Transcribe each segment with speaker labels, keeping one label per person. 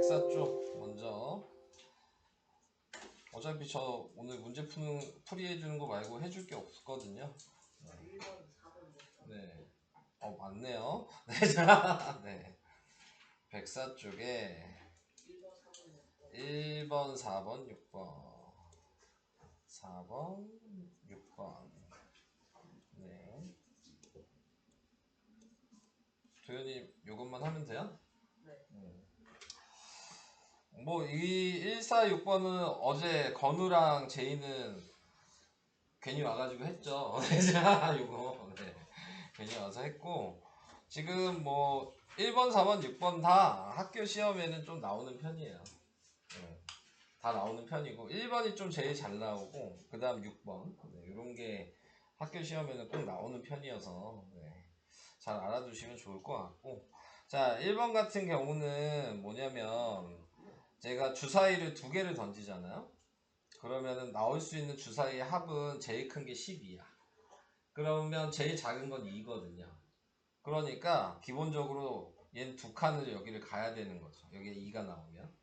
Speaker 1: 백사 쪽 먼저. 어차피 저 오늘 문제 풀이해주는 거 말고 해줄 게 없거든요. 네. 맞네요. 네, 자, 네. 백사 쪽에 1번, 4번, 6번. 4번, 6번. 네. 도현이 요것만 하면 돼요? 뭐, 이 1, 4, 6번은 어제 건우랑 제이는 괜히 와가지고 했죠. 자, 요거. 네. 괜히 와서 했고, 지금 뭐, 1번, 4번, 6번 다 학교 시험에는 좀 나오는 편이에요. 네. 다 나오는 편이고, 1번이 좀 제일 잘 나오고, 그 다음 6번. 네, 이런 게 학교 시험에는 꼭 나오는 편이어서, 네. 잘 알아두시면 좋을 것 같고. 자, 1번 같은 경우는 뭐냐면, 제가 주사위를 2개를 던지잖아요. 그러면은 나올 수 있는 주사위의 합은 제일 큰 게 12야. 그러면 제일 작은 건 2거든요. 그러니까 기본적으로 얘는 2칸을 여기를 가야 되는 거죠. 여기에 2가 나오면.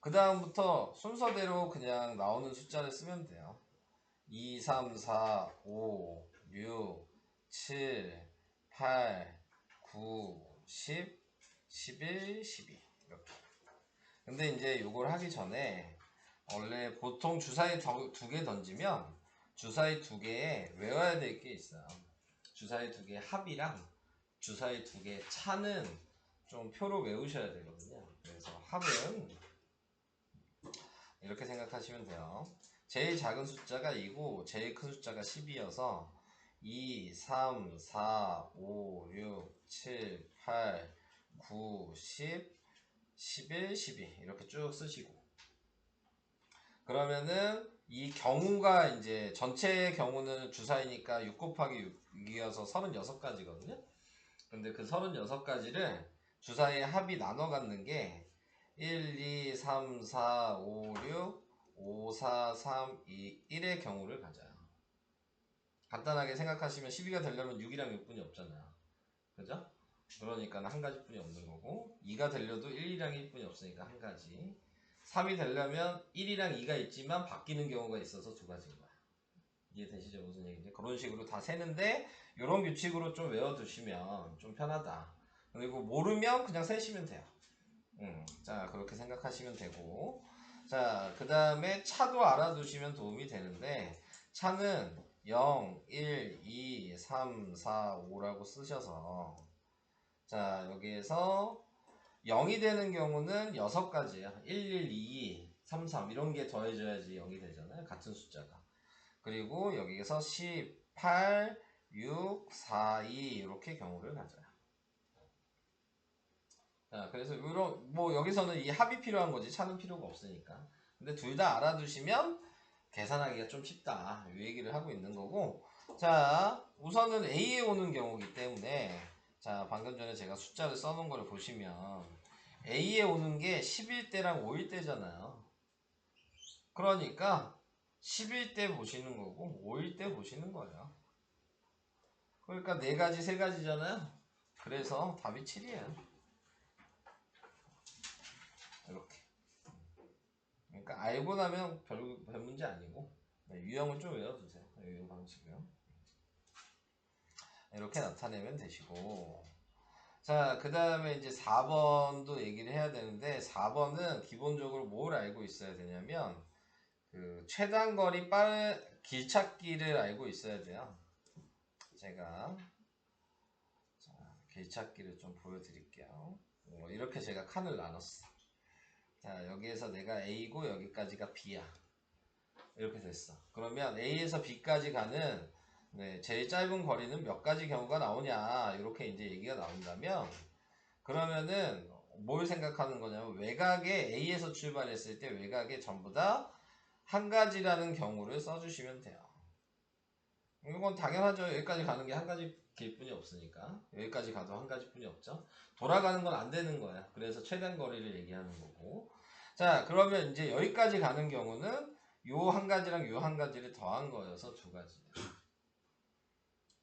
Speaker 1: 그 다음부터 순서대로 그냥 나오는 숫자를 쓰면 돼요. 2, 3, 4, 5, 6, 7, 8, 9, 10, 11, 12 이렇게. 근데 이제 요걸 하기 전에 원래 보통 주사위 2개 던지면 주사위 2개에 외워야 될 게 있어요. 주사위 2개의 합이랑 주사위 2개의 차는 좀 표로 외우셔야 되거든요. 그래서 합은 이렇게 생각하시면 돼요. 제일 작은 숫자가 2고 제일 큰 숫자가 10이어서 2, 3, 4, 5, 6, 7, 8, 9, 10, 11, 12 이렇게 쭉 쓰시고, 그러면은 이 경우가 이제 전체 경우는 주사위니까 6 곱하기 6이어서 36가지거든요. 근데 그 36가지를 주사위의 합이 나눠 갖는 게 1, 2, 3, 4, 5, 6, 5, 4, 3, 2, 1의 경우를 가져요. 간단하게 생각하시면 12가 되려면 6이랑 6분이 없잖아요. 그죠? 그러니까 한 가지뿐이 없는 거고, 2가 되려도 1이랑 1분이 없으니까 한 가지. 3이 되려면 1이랑 2가 있지만 바뀌는 경우가 있어서 2가지인 거야. 이해되시죠? 무슨 얘기인지? 그런 식으로 다 세는데 이런 규칙으로 좀 외워두시면 좀 편하다. 그리고 모르면 그냥 세시면 돼요. 자, 그렇게 생각하시면 되고, 자, 그 다음에 차도 알아두시면 도움이 되는데, 차는 0, 1, 2, 3, 4, 5라고 쓰셔서, 자, 여기에서 0이 되는 경우는 6가지예요. 1, 1, 2, 3, 3 이런 게 더해져야지 0이 되잖아요. 같은 숫자가. 그리고 여기에서 10, 8, 6, 4, 2 이렇게 경우를 가져요. 자, 그래서 뭐 여기서는 이 합이 필요한 거지 차는 필요가 없으니까. 근데 둘 다 알아두시면 계산하기가 좀 쉽다. 이 얘기를 하고 있는 거고. 자, 우선은 A에 오는 경우이기 때문에, 자, 방금 전에 제가 숫자를 써놓은 걸 보시면 A에 오는 게 11대랑 5일대잖아요. 그러니까 11대 보시는 거고 5일대 보시는 거예요. 그러니까 4가지, 3가지잖아요. 그래서 답이 7이에요. 이렇게. 그러니까 알고 나면 별 문제 아니고, 유형을 좀 외워두세요. 유형 방식이요. 이렇게 나타내면 되시고, 자, 그 다음에 이제 4번도 얘기를 해야 되는데, 4번은 기본적으로 뭘 알고 있어야 되냐면, 그 최단거리 길찾기를 알고 있어야 돼요. 제가 자, 길찾기를 좀 보여드릴게요. 이렇게 제가 칸을 나눴어. 자, 여기에서 내가 A고 여기까지가 B야. 이렇게 됐어. 그러면 A에서 B까지 가는, 네, 제일 짧은 거리는 몇 가지 경우가 나오냐, 이렇게 이제 얘기가 나온다면, 그러면은 뭘 생각하는 거냐면, 외곽에 A에서 출발했을 때 외곽에 전부 다 한 가지라는 경우를 써주시면 돼요. 이건 당연하죠. 여기까지 가는 게 한 가지 길 뿐이 없으니까. 여기까지 가도 한 가지 뿐이 없죠. 돌아가는 건 안 되는 거야. 그래서 최단 거리를 얘기하는 거고. 자, 그러면 이제 여기까지 가는 경우는 요 한 가지랑 요 한 가지를 더한 거여서 2가지.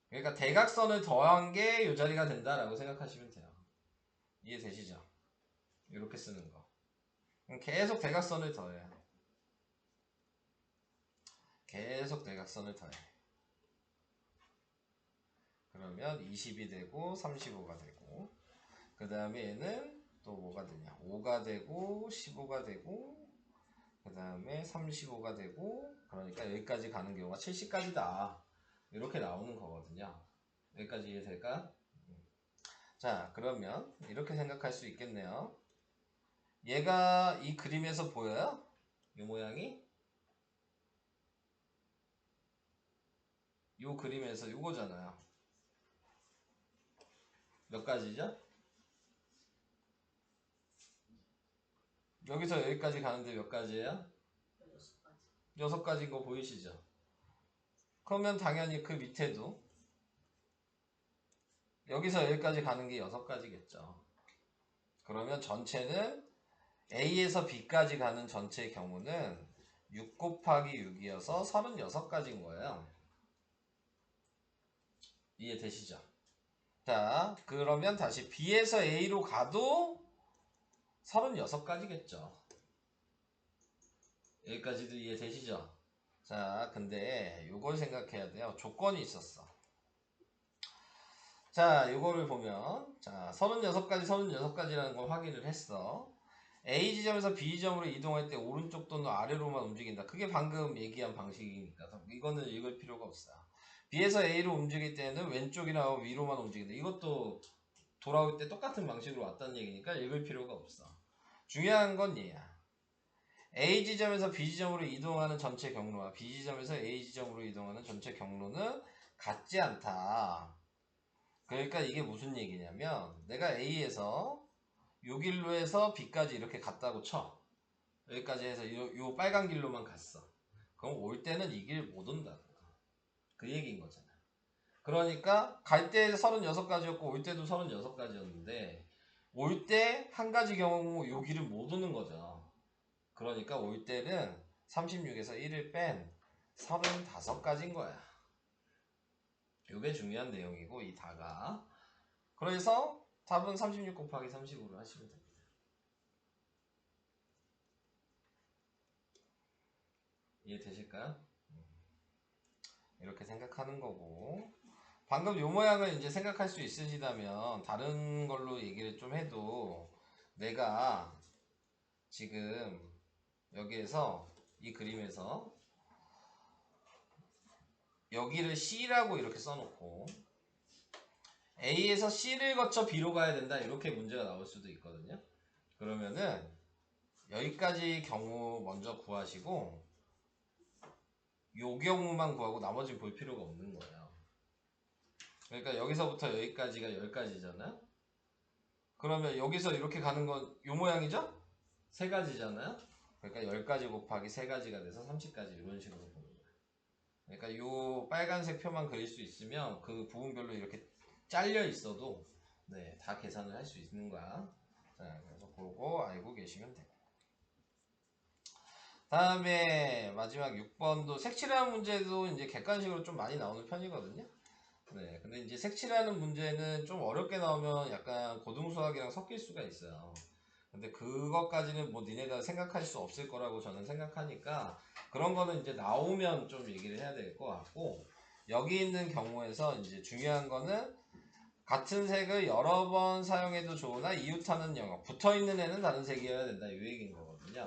Speaker 1: 그러니까 대각선을 더한 게 요 자리가 된다라고 생각하시면 돼요. 이해되시죠? 이렇게 쓰는 거. 계속 대각선을 더해. 계속 대각선을 더해. 그러면 20이 되고 35가 되고, 그 다음에 얘는 또 뭐가 되냐, 5가 되고 15가 되고, 그 다음에 35가 되고, 그러니까 여기까지 가는 경우가 70까지다 이렇게 나오는 거거든요. 여기까지 이해될까? 자, 그러면 이렇게 생각할 수 있겠네요. 얘가 이 그림에서 보여요? 이 모양이? 이 그림에서 이거잖아요. 몇 가지죠? 여기서 여기까지 가는데 몇 가지예요? 6가지인 거 보이시죠? 그러면 당연히 그 밑에도 여기서 여기까지 가는 게 6가지겠죠. 그러면 전체는 A에서 B까지 가는 전체의 경우는 6 곱하기 6이어서 36가지인 거예요. 이해되시죠? 자, 그러면 다시 B에서 A로 가도 36가지겠죠. 여기까지도 이해되시죠? 자, 근데 요걸 생각해야 돼요. 조건이 있었어. 자, 요거를 보면, 자, 36가지라는 걸 확인을 했어. A 지점에서 B 지점으로 이동할 때 오른쪽 또는 아래로만 움직인다. 그게 방금 얘기한 방식이니까 이거는 읽을 필요가 없어요. B에서 A로 움직일 때는 왼쪽이나 위로만 움직인다. 이것도 돌아올 때 똑같은 방식으로 왔다는 얘기니까 읽을 필요가 없어. 중요한 건 얘야. A 지점에서 B 지점으로 이동하는 전체 경로와 B 지점에서 A 지점으로 이동하는 전체 경로는 같지 않다. 그러니까 이게 무슨 얘기냐면 내가 A에서 요 길로 해서 B까지 이렇게 갔다고 쳐. 여기까지 해서 요 빨간 길로만 갔어. 그럼 올 때는 이 길 못 온다고. 그 얘기인 거잖아. 그러니까 갈 때 36가지였고 올 때도 36가지였는데 올 때 한 가지 경우 요 길을 못 오는 거죠. 그러니까 올 때는 36에서 1을 뺀 35가지인 거야. 요게 중요한 내용이고 이 다가. 그래서 답은 36 곱하기 35로 하시면 됩니다. 이해되실까요? 이렇게 생각하는 거고, 방금 요 모양을 이제 생각할 수 있으시다면 다른 걸로 얘기를 좀 해도 내가 지금 여기에서 이 그림에서 여기를 C라고 이렇게 써놓고 A에서 C를 거쳐 B로 가야 된다 이렇게 문제가 나올 수도 있거든요. 그러면은 여기까지 경우 먼저 구하시고 요 경우만 구하고 나머지는 볼 필요가 없는 거예요. 그러니까 여기서부터 여기까지가 10가지잖아요. 그러면 여기서 이렇게 가는 건 요 모양이죠? 3가지잖아요. 그러니까 10가지 곱하기 3가지가 돼서 30가지 이런 식으로 보는 거예요. 그러니까 요 빨간색 표만 그릴 수 있으면 그 부분별로 이렇게 잘려 있어도 네, 다 계산을 할 수 있는 거야. 자, 그래서 그거 알고 계시면 돼요. 다음에 마지막 6번도 색칠하는 문제도 이제 객관식으로 좀 많이 나오는 편이거든요. 네, 근데 이제 색칠하는 문제는 좀 어렵게 나오면 약간 고등수학이랑 섞일 수가 있어요. 근데 그것까지는 뭐 니네가 생각할 수 없을 거라고 저는 생각하니까 그런 거는 이제 나오면 좀 얘기를 해야 될 것 같고, 여기 있는 경우에서 이제 중요한 거는 같은 색을 여러 번 사용해도 좋으나 이웃하는 영역, 붙어있는 애는 다른 색이어야 된다 이 얘기인 거거든요.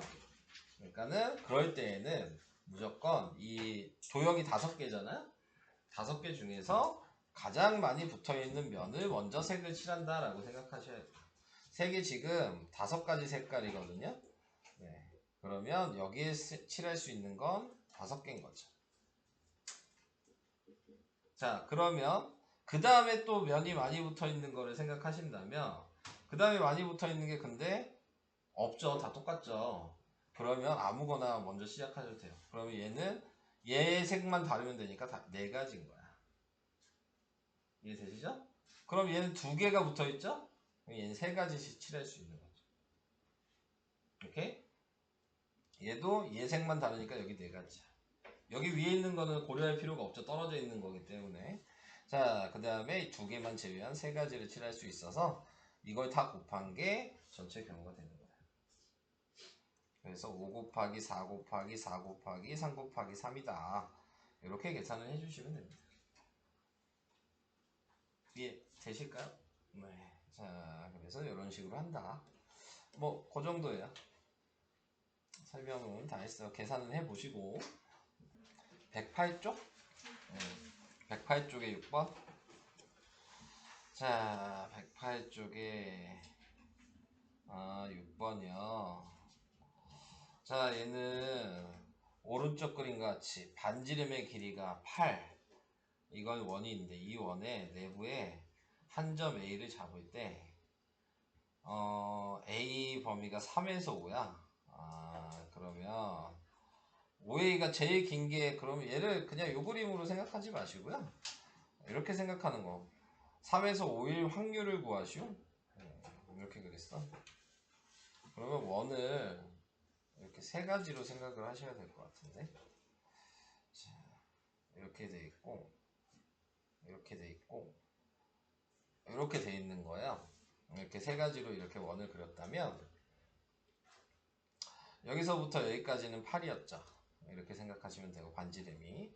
Speaker 1: 그러니까는 그럴 때에는 무조건 이 도형이 5개잖아요. 5개 중에서 가장 많이 붙어있는 면을 먼저 색을 칠한다 라고 생각하셔야 돼요. 색이 지금 5가지 색깔이거든요. 네. 그러면 여기에 칠할 수 있는 건 5개인 거죠. 자, 그러면 그 다음에 또 면이 많이 붙어있는 거를 생각하신다면 그 다음에 많이 붙어있는 게 근데 없죠. 다 똑같죠. 그러면 아무거나 먼저 시작하셔도 돼요. 그러면 얘는 얘 색만 다르면 되니까 다 4가지인 거야. 이해되시죠? 그럼 얘는 2개가 붙어있죠? 얘는 3가지씩 칠할 수 있는 거죠. 오케이? 얘도 얘 색만 다르니까 여기 4가지야. 여기 위에 있는 거는 고려할 필요가 없죠. 떨어져 있는 거기 때문에. 자, 그 다음에 2개만 제외한 3가지를 칠할 수 있어서 이걸 다 곱한 게 전체 경우가 되는 거예요. 그래서 5 곱하기 4 곱하기 4 곱하기 3 곱하기 3이다. 이렇게 계산을 해주시면 됩니다. 이해 되실까요? 네. 자, 그래서 이런 식으로 한다. 뭐, 그 정도예요. 설명은 다 했어요. 계산은 해보시고. 108쪽? 108쪽에 6번. 자, 108쪽에 6번이요. 자, 얘는 오른쪽 그림과 같이 반지름의 길이가 8. 이건 원인데 이 원의 내부에 한 점 A를 잡을 때 A 범위가 3에서 5야. 그러면 5A가 제일 긴 게, 그러면 얘를 그냥 요 그림으로 생각하지 마시고요. 이렇게 생각하는 거. 3에서 5일 확률을 구하시오. 이렇게 그랬어. 그러면 원을 이렇게 세 가지로 생각을 하셔야 될 것 같은데. 자, 이렇게 돼 있고, 이렇게 돼 있고, 이렇게 돼 있는 거예요. 이렇게 세 가지로 이렇게 원을 그렸다면 여기서부터 여기까지는 8이었죠. 이렇게 생각하시면 되고, 반지름이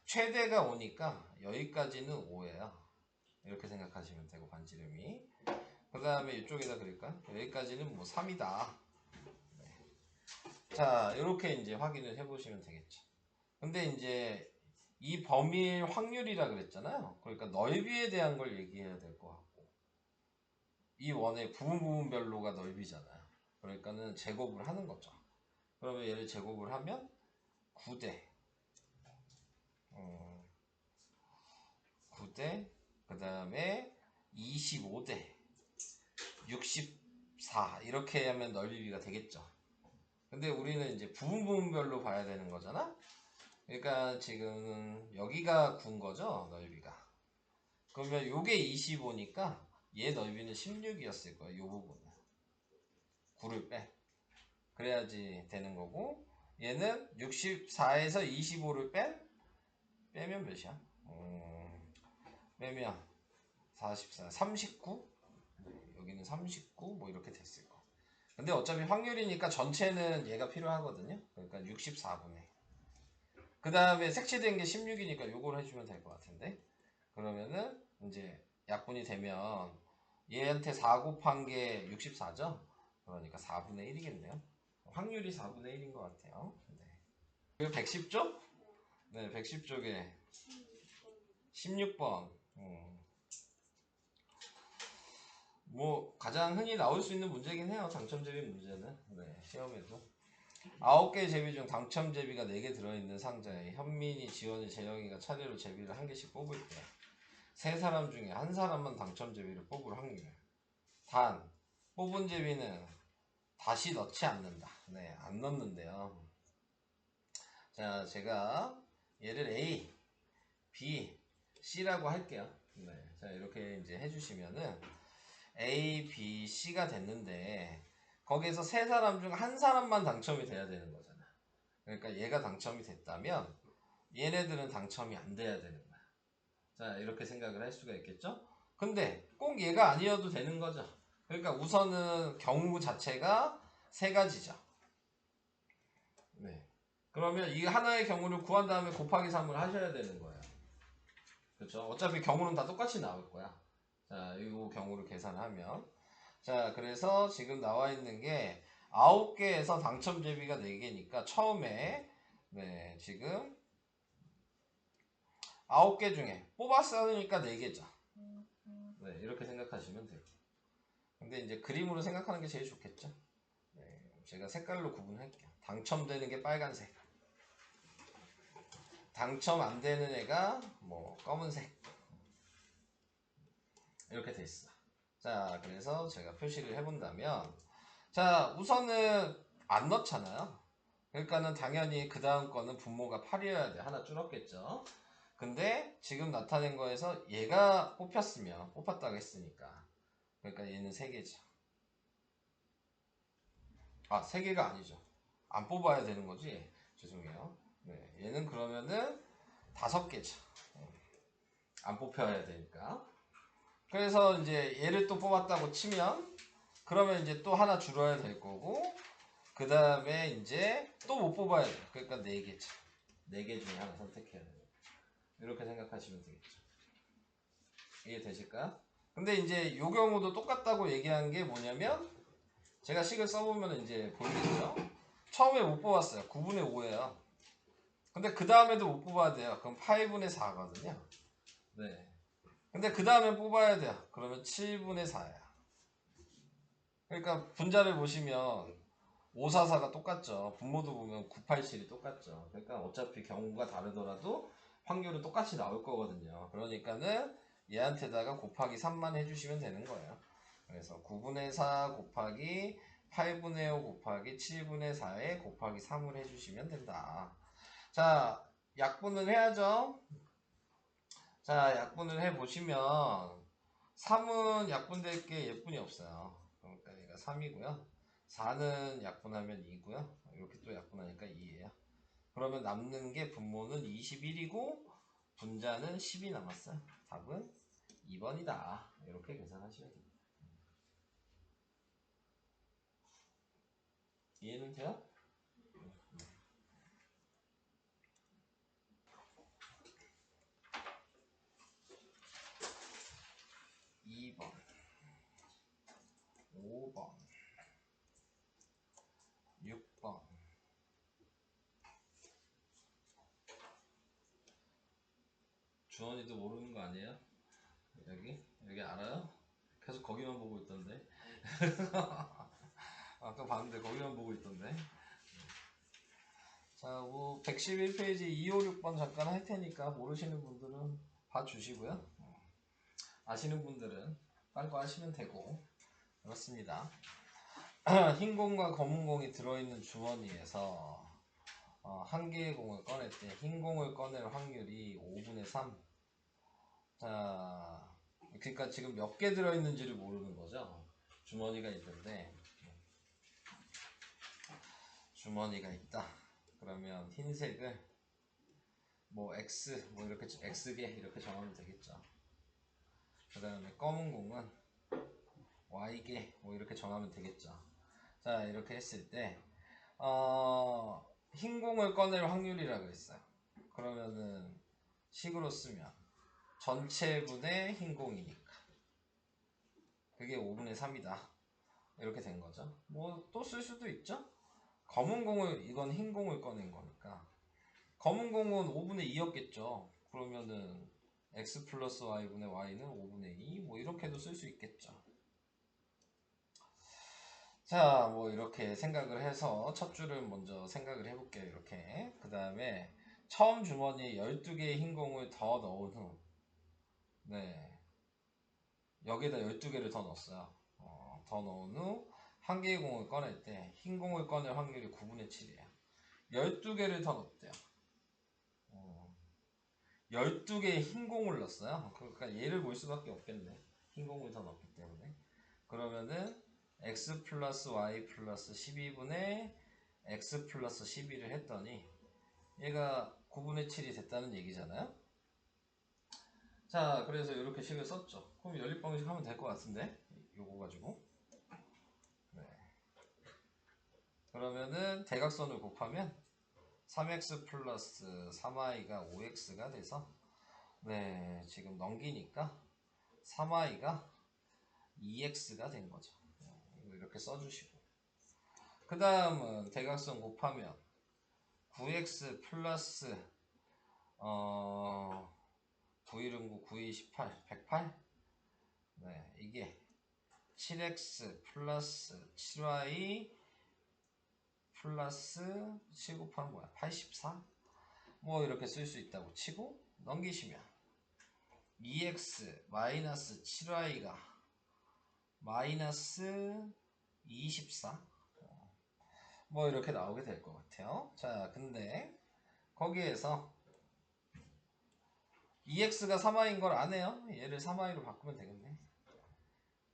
Speaker 1: 최대가 오니까 여기까지는 5예요. 이렇게 생각하시면 되고, 반지름이. 그 다음에 이쪽에다 그릴까? 여기까지는 뭐 3이다. 자, 이렇게 이제 확인을 해보시면 되겠죠. 근데 이제 이 범위의 확률이라 그랬잖아요. 그러니까 넓이에 대한 걸 얘기해야 될 것 같고, 이 원의 부분별로가 넓이잖아요. 그러니까는 제곱을 하는 거죠. 그러면 얘를 제곱을 하면 9대 9대 그 다음에 25대 64 이렇게 하면 넓이가 되겠죠. 근데 우리는 이제 부분별로 봐야 되는 거잖아. 그러니까 지금 여기가 9인 거죠, 넓이가. 그러면 요게 25니까 얘 넓이는 16이었을 거예요. 요 부분은 9를 빼. 그래야지 되는 거고, 얘는 64에서 25를 빼면 몇이야? 빼면 44, 39? 여기는 39? 뭐 이렇게 됐을 거. 근데 어차피 확률이니까 전체는 얘가 필요하거든요. 그러니까 64분의. 그 다음에 색칠된 게 16이니까 요걸 해주면 될 것 같은데. 그러면은 이제 약분이 되면 얘한테 4 곱한 게 64죠? 그러니까 4분의 1이겠네요. 확률이 4분의 1인 것 같아요. 네. 그리고 110쪽? 네, 110쪽에 16번. 뭐 가장 흔히 나올 수 있는 문제긴 해요. 당첨제비 문제는. 네, 시험에도. 9개의 제비 중 당첨 제비가 4개 들어있는 상자에 현민이, 지원이, 재영이가 차례로 제비를 한 개씩 뽑을 때 세 사람 중에 한 사람만 당첨 제비를 뽑을 확률. 단, 뽑은 제비는 다시 넣지 않는다. 네, 안 넣는데요. 자, 제가 얘를 A, B, C라고 할게요. 네, 자, 이렇게 이제 해주시면은 A, B, C가 됐는데 거기에서 세 사람 중 한 사람만 당첨이 돼야 되는 거잖아. 그러니까 얘가 당첨이 됐다면 얘네들은 당첨이 안 돼야 되는 거야. 자, 이렇게 생각을 할 수가 있겠죠? 근데 꼭 얘가 아니어도 되는 거죠. 그러니까 우선은 경우 자체가 세 가지죠. 네. 그러면 이 하나의 경우를 구한 다음에 곱하기 3을 하셔야 되는 거예요. 그렇죠? 어차피 경우는 다 똑같이 나올 거야. 자, 이 경우를 계산하면. 자, 그래서 지금 나와 있는 게 9개에서 당첨 제비가 4개니까 처음에 네, 지금 9개 중에 뽑았으니까 4개죠. 네, 이렇게 생각하시면 돼요. 근데 이제 그림으로 생각하는 게 제일 좋겠죠. 네, 제가 색깔로 구분할게요. 당첨되는 게 빨간색, 당첨 안 되는 애가 뭐 검은색, 이렇게 돼 있어. 자, 그래서 제가 표시를 해본다면, 자, 우선은 안 넣잖아요. 그러니까는 당연히 그 다음 거는 분모가 8이어야 돼. 하나 줄었겠죠. 근데 지금 나타낸 거에서 얘가 뽑혔다고 했으니까, 그러니까 얘는 3개죠. 아, 3개가 아니죠. 안 뽑아야 되는 거지. 죄송해요. 네, 얘는 그러면은 5개죠. 안 뽑혀야 되니까. 그래서 이제 얘를 또 뽑았다고 치면, 그러면 이제 또 하나 줄어야 될 거고, 그 다음에 이제 또 못 뽑아야 돼. 그러니까 4개죠. 4개 중에 하나 선택해야 돼요. 이렇게 생각하시면 되겠죠. 이해되실까요? 근데 이제 요 경우도 똑같다고 얘기한 게 뭐냐면 제가 식을 써보면 이제 보이겠죠? 처음에 못 뽑았어요. 9분의 5예요. 근데 그 다음에도 못 뽑아야 돼요. 그럼 8분의 4거든요. 네. 근데 그 다음에 뽑아야 돼요. 그러면 7분의 4야. 그러니까 분자를 보시면 544가 똑같죠. 분모도 보면 987이 똑같죠. 그러니까 어차피 경우가 다르더라도 확률은 똑같이 나올 거거든요. 그러니까는 얘한테다가 곱하기 3만 해주시면 되는 거예요. 그래서 9분의 4 곱하기 8분의 5 곱하기 7분의 4에 곱하기 3을 해주시면 된다. 자, 약분을 해야죠. 자, 약분을 해보시면 3은 약분될 게 예쁜이 없어요. 그러니까 얘가 3이고요. 4는 약분하면 2고요. 이렇게 또 약분하니까 2예요. 그러면 남는 게 분모는 21이고 분자는 10이 남았어요. 답은 2번이다. 이렇게 계산하시면 됩니다. 이해는 돼요? 2번, 5번, 6번. 주원이도 모르는 거 아니에요? 여기 알아요? 계속 거기만 보고 있던데. 아까 봤는데 거기만 보고 있던데. 자, 뭐 111페이지 256번 잠깐 할 테니까 모르시는 분들은 봐주시고요. 아시는 분들은 딴 거 하시면 되고 그렇습니다. 흰 공과 검은 공이 들어있는 주머니에서 한 개의 공을 꺼낼 때 흰 공을 꺼낼 확률이 5분의 3. 자, 그러니까 지금 몇 개 들어있는지를 모르는 거죠. 주머니가 있는데 주머니가 있다. 그러면 흰색을 뭐 X 뭐 이렇게 X개 이렇게 정하면 되겠죠. 그 다음에 검은 공은 Y개 뭐 이렇게 정하면 되겠죠. 자, 이렇게 했을 때 흰 공을 꺼낼 확률이라고 했어요. 그러면은 식으로 쓰면 전체분의 흰 공이니까 그게 5분의 3이다. 이렇게 된 거죠. 뭐 또 쓸 수도 있죠. 검은 공을 이건 흰 공을 꺼낸 거니까 검은 공은 5분의 2였겠죠. 그러면은 x 플러스 y분의 y는 5분의 2 뭐 이렇게도 쓸 수 있겠죠. 자, 뭐 이렇게 생각을 해서 첫 줄을 먼저 생각을 해볼게요. 이렇게 그 다음에 처음 주머니에 12개의 흰 공을 더 넣은 후 네, 여기에다 12개를 더 넣었어요. 더 넣은 후 한 개의 공을 꺼낼 때 흰 공을 꺼낼 확률이 9분의 7이에요. 12개를 더 넣었대요. 12개의 흰 공을 넣었어요. 그러니까 얘를 볼 수밖에 없겠네. 흰 공을 더 넣었기 때문에. 그러면은 x 플러스 y 플러스 12분의 x 플러스 12를 했더니 얘가 9분의 7이 됐다는 얘기잖아요. 자, 그래서 이렇게 식을 썼죠. 그럼 연립방식 하면 될 것 같은데 요거 가지고 네. 그러면은 대각선을 곱하면 3x 플러스 3y가 5x가 돼서 네, 지금 넘기니까 3y가 2x가 된 거죠. 이렇게 써주시고 그 다음은 대각선 곱하면 9x 플러스 9일은 9, 9이 18, 108 네, 이게 7x 플러스 7y 플러스 7 곱하면 뭐야? 84? 뭐 이렇게 쓸 수 있다고 치고 넘기시면 2x 마이너스 7y가 마이너스 24 뭐 이렇게 나오게 될 것 같아요. 자, 근데 거기에서 2x가 3y인 걸 아네요. 얘를 3y로 바꾸면 되겠네.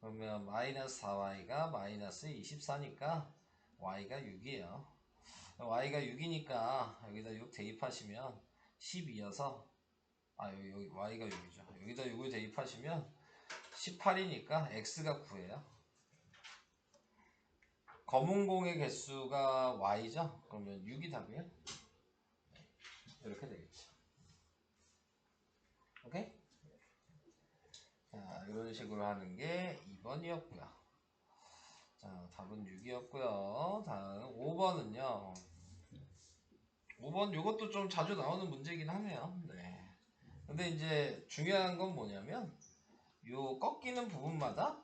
Speaker 1: 그러면 마이너스 4y가 마이너스 24니까 y가 6이에요. y가 6이니까 여기다 6 대입하시면 12여서 여기 y가 6이죠. 여기다 6을 대입하시면 18이니까 x가 9예요. 검은 공의 개수가 y죠? 그러면 6이 답이에요? 이렇게 되겠죠. 오케이? 자, 이런 식으로 하는 게 2번이었고요. 자, 답은 6이었고요. 다음 5번은요. 5번 요것도 좀 자주 나오는 문제긴 하네요. 네. 근데 이제 중요한 건 뭐냐면 요 꺾이는 부분마다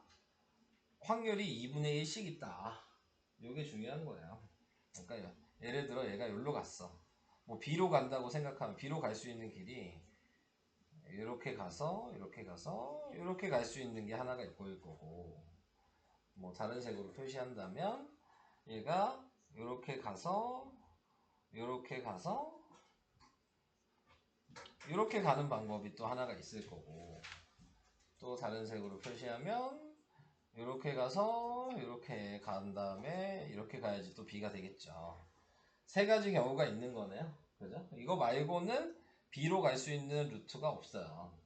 Speaker 1: 확률이 2분의 1씩 있다. 요게 중요한 거예요. 그러니까 예를 들어 얘가 여기로 갔어. 뭐 B로 간다고 생각하면 B로 갈 수 있는 길이 이렇게 가서 이렇게 가서 이렇게 갈 수 있는 게 하나가 보일 거고, 뭐 다른 색으로 표시한다면 얘가 이렇게 가서 이렇게 가서 이렇게 가는 방법이 또 하나가 있을 거고, 또 다른 색으로 표시하면 이렇게 가서 이렇게 간 다음에 이렇게 가야지 또 B가 되겠죠. 세 가지 경우가 있는 거네요. 그죠? 이거 말고는 B로 갈 수 있는 루트가 없어요.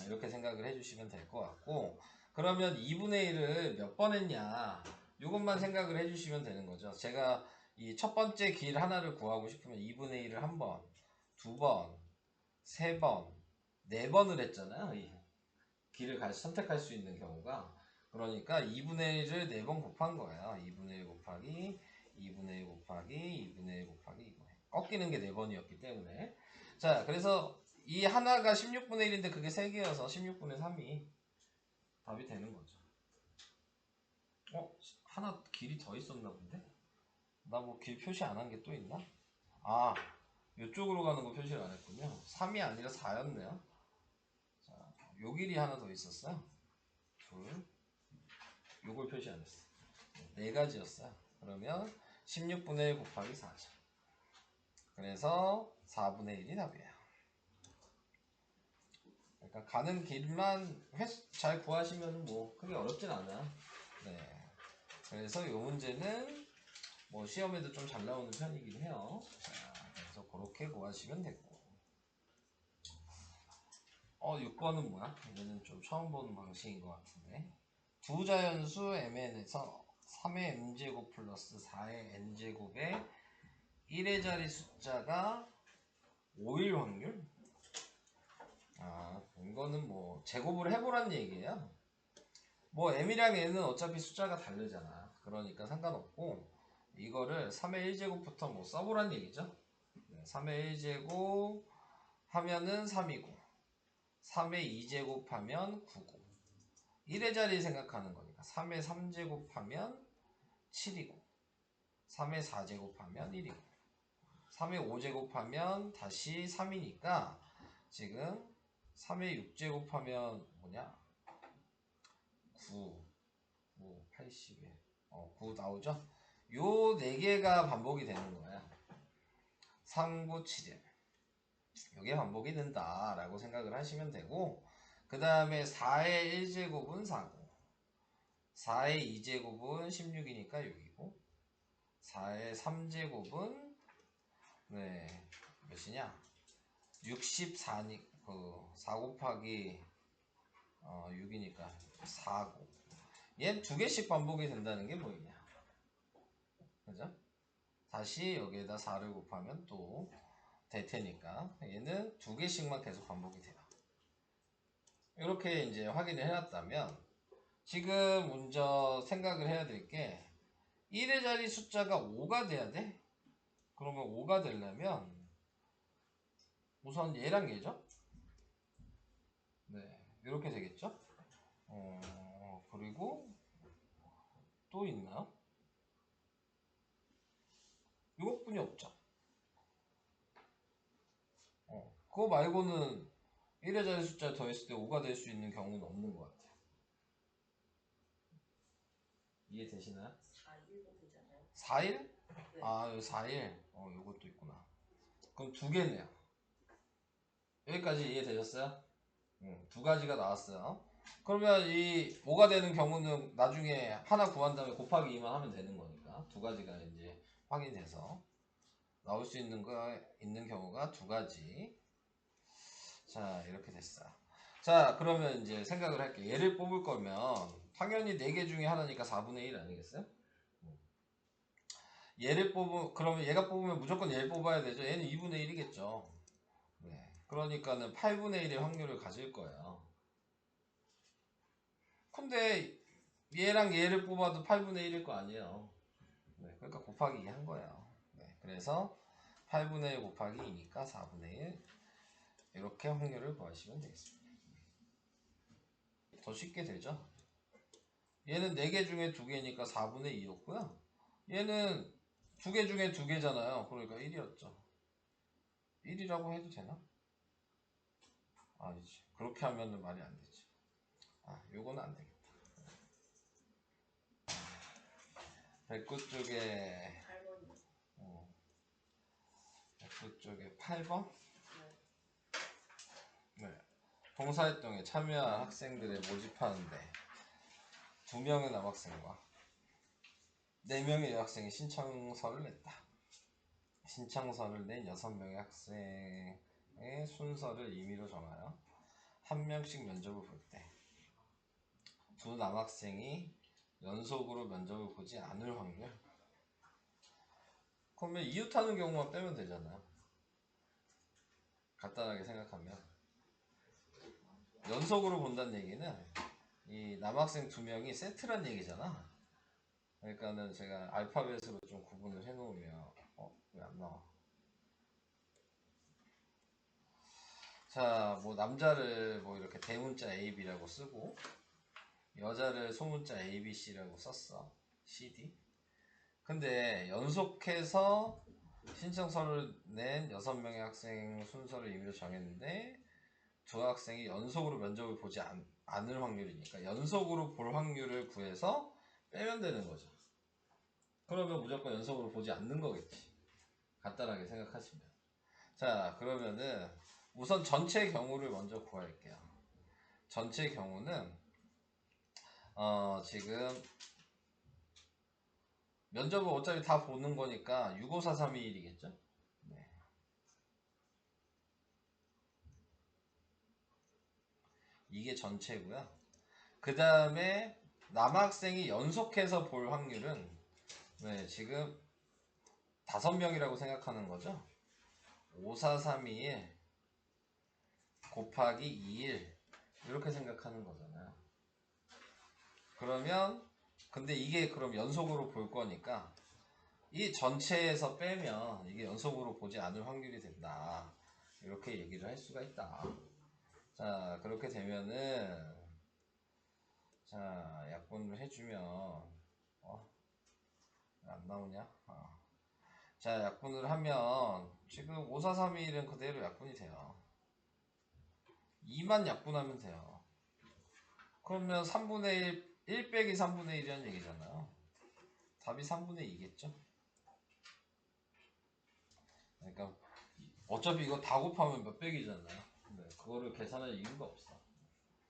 Speaker 1: 이렇게 생각을 해주시면 될 것 같고, 그러면 2분의 1을 몇 번 했냐, 이것만 생각을 해주시면 되는 거죠. 제가 이 첫 번째 길 하나를 구하고 싶으면 2분의 1을 한 번, 두 번, 세 번, 네 번을 했잖아요. 이 길을 선택할 수 있는 경우가. 그러니까 2분의 1을 4번 곱한 거예요. 2분의 1 곱하기 2분의 1 곱하기 2분의 1 곱하기 2분의 1. 꺾이는 게 4번이었기 때문에. 자, 그래서 이 하나가 16분의 1인데 그게 3개여서 16분의 3이 답이 되는 거죠. 하나 길이 더 있었나 본데? 나 뭐 길 표시 안 한 게 또 있나? 아, 이쪽으로 가는 거 표시를 안 했군요. 3이 아니라 4였네요. 자, 요 길이 하나 더 있었어요. 둘. 요걸 표시 안 했어. 네 가지였어요. 그러면 16분의 1 곱하기 4죠. 그래서 4분의 1이 답이에요. 그러니까 가는 길만 잘 구하시면 뭐 크게 어렵진 않아요. 네. 그래서 이 문제는 뭐 시험에도 좀 잘 나오는 편이긴 해요. 자, 그래서 그렇게 구하시면 되고. 6번은 뭐야? 얘는 좀 처음 보는 방식인 것 같은데. 두 자연수 mn에서 3의 m제곱 플러스 4의 n제곱에 1의 자리 숫자가 5일 확률? 이거는 뭐 제곱을 해보란 얘기예요. 뭐 m이랑 n은 어차피 숫자가 다르잖아. 그러니까 상관없고, 이거를 3의 1제곱부터 뭐 써보란 얘기죠. 3의 1제곱 하면은 3이고, 3의 2제곱 하면 9고, 1의 자리 생각하는 거니까 3의 3제곱 하면 7이고, 3의 4제곱 하면 1이고, 3의 5제곱 하면 다시 3이니까 지금 3의 6제곱 하면 뭐냐? 9, 80에 9 나오죠? 요 4개가 반복이 되는 거야. 3, 9, 7에 이게 반복이 된다 라고 생각을 하시면 되고, 그 다음에 4의 1제곱은 4고, 4의 2제곱은 16이니까 6이고, 4의 3제곱은 몇이냐? 64니, 4 곱하기 6이니까 4고, 얘 2개씩 반복이 된다는 게 보이냐? 그죠? 다시 여기에다 4를 곱하면 또 될 테니까 얘는 2개씩만 계속 반복이 돼요. 이렇게 이제 확인을 해놨다면, 지금 먼저 생각을 해야 될 게 1의 자리 숫자가 5가 돼야 돼? 그러면 5가 되려면 우선 얘랑 얘죠? 네, 이렇게 되겠죠? 그리고 또 있나요? 이것뿐이 없죠. 그거 말고는 1의 자리 숫자 더했을 때 5가 될 수 있는 경우는 없는 것 같아요. 이해되시나요?
Speaker 2: 4일도 되잖아요.
Speaker 1: 4일?
Speaker 2: 네.
Speaker 1: 여기 4일. 요것도 있구나. 그럼 2개네요. 여기까지 이해되셨어요? 2가지가 나왔어요. 그러면 이 5가 되는 경우는 나중에 하나 구한 다음에 곱하기 2만 하면 되는 거니까 2가지가 이제 확인돼서 나올 수 있는 경우가 2가지. 자, 이렇게 됐어요. 자, 그러면 이제 생각을 할게요. 얘를 뽑을 거면 당연히 4개 중에 하나니까 4분의 1 아니겠어요? 얘를 그러면 얘가 뽑으면 무조건 얘를 뽑아야 되죠. 얘는 2분의 1이겠죠. 네. 그러니까는 8분의 1의 확률을 가질 거예요. 근데 얘랑 얘를 뽑아도 8분의 1일 거 아니에요. 네. 그러니까 곱하기 2 한 거예요. 네. 그래서 8분의 1 곱하기 2니까 4분의 1 이렇게 확률을 구하시면 되겠습니다. 더 쉽게 되죠? 얘는 4개 중에 2개니까 4분의 2였고요. 얘는 2개 중에 2개잖아요. 그러니까 1이었죠. 1이라고 해도 되나? 아니지. 그렇게 하면 말이 안 되지. 아, 요거는 안 되겠다. 109 쪽에 109 쪽에 8번? 네. 봉사활동에 참여한 학생들을 모집하는데 2명의 남학생과 4명의 여학생이 신청서를 냈다. 신청서를 낸 6명의 학생의 순서를 임의로 정하여 한 명씩 면접을 볼 때 두 남학생이 연속으로 면접을 보지 않을 확률. 그러면 이웃하는 경우만 빼면 되잖아요. 간단하게 생각하면 연속으로 본다는 얘기는 이 남학생 2명이 세트란 얘기잖아. 그러니까는 제가 알파벳으로 좀 구분을 해놓으면 왜 안 나와? 자, 뭐 남자를 뭐 이렇게 대문자 A, B라고 쓰고 여자를 소문자 A, B, C라고 썼어. C, D. 근데 연속해서 신청서를 낸 6명의 학생 순서를 임의로 정했는데 두 학생이 연속으로 면접을 보지 않을 확률이니까 연속으로 볼 확률을 구해서 빼면 되는 거죠. 그러면 무조건 연속으로 보지 않는 거겠지. 간단하게 생각하시면. 자, 그러면은 우선 전체 경우를 먼저 구할게요. 전체 경우는 지금 면접을 어차피 다 보는 거니까 654321이겠죠? 네. 이게 전체고요. 그 다음에 남학생이 연속해서 볼 확률은 네, 지금 5명이라고 생각하는 거죠. 54321 곱하기 21 이렇게 생각하는 거잖아요. 그러면 근데 이게 그럼 연속으로 볼 거니까 이 전체에서 빼면 이게 연속으로 보지 않을 확률이 된다. 이렇게 얘기를 할 수가 있다. 자, 그렇게 되면은 자, 약분을 해주면 안 나오냐? 자, 약분을 하면 지금 54321은 그대로 약분이 돼요. 2만 약분하면 돼요. 그러면 3분의 1 빼기 3분의 1이라는 얘기잖아요. 답이 3분의 2겠죠? 그러니까 어차피 이거 다 곱하면 몇 백이잖아요. 네, 그거를 계산할 이유가 없어.